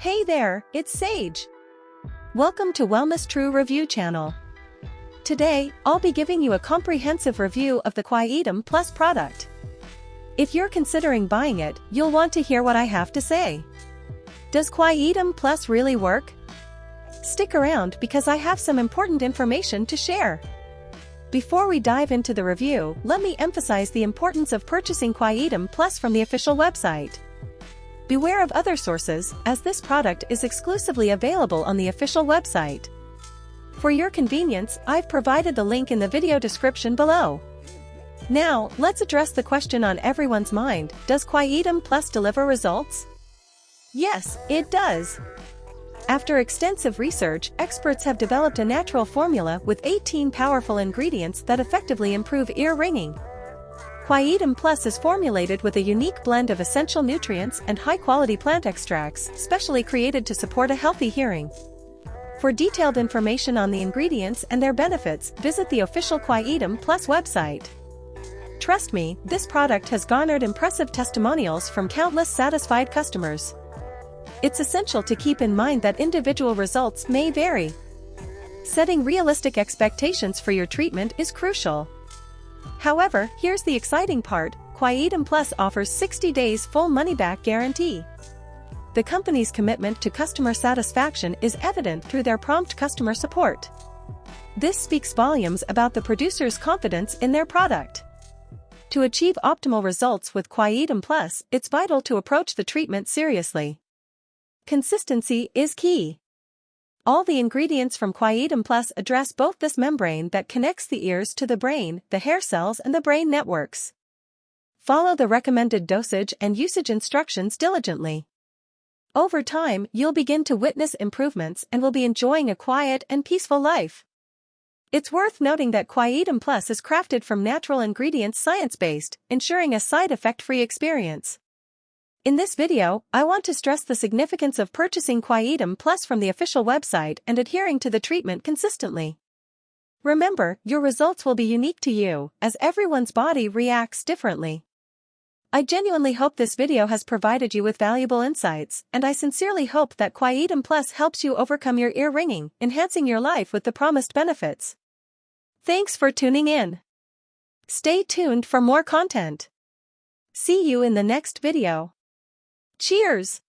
Hey there, it's Sage. Welcome to Wellness True Review channel. Today, I'll be giving you a comprehensive review of the Quietum Plus product. If you're considering buying it, you'll want to hear what I have to say. Does Quietum Plus really work? Stick around because I have some important information to share. Before we dive into the review, let me emphasize the importance of purchasing Quietum Plus from the official website. Beware of other sources, as this product is exclusively available on the official website. For your convenience, I've provided the link in the video description below. Now, let's address the question on everyone's mind: does Quietum Plus deliver results? Yes, it does. After extensive research, experts have developed a natural formula with 18 powerful ingredients that effectively improve ear ringing. Quietum Plus is formulated with a unique blend of essential nutrients and high-quality plant extracts, specially created to support a healthy hearing. For detailed information on the ingredients and their benefits, visit the official Quietum Plus website. Trust me, this product has garnered impressive testimonials from countless satisfied customers. It's essential to keep in mind that individual results may vary. Setting realistic expectations for your treatment is crucial. However, here's the exciting part: Quietum Plus offers 60 days full money-back guarantee. The company's commitment to customer satisfaction is evident through their prompt customer support. This speaks volumes about the producer's confidence in their product. To achieve optimal results with Quietum Plus, it's vital to approach the treatment seriously. Consistency is key. All the ingredients from Quietum Plus address both this membrane that connects the ears to the brain, the hair cells and the brain networks. Follow the recommended dosage and usage instructions diligently. Over time, you'll begin to witness improvements and will be enjoying a quiet and peaceful life. It's worth noting that Quietum Plus is crafted from natural ingredients, science-based, ensuring a side-effect-free experience. In this video, I want to stress the significance of purchasing Quietum Plus from the official website and adhering to the treatment consistently. Remember, your results will be unique to you, as everyone's body reacts differently. I genuinely hope this video has provided you with valuable insights, and I sincerely hope that Quietum Plus helps you overcome your ear ringing, enhancing your life with the promised benefits. Thanks for tuning in. Stay tuned for more content. See you in the next video. Cheers!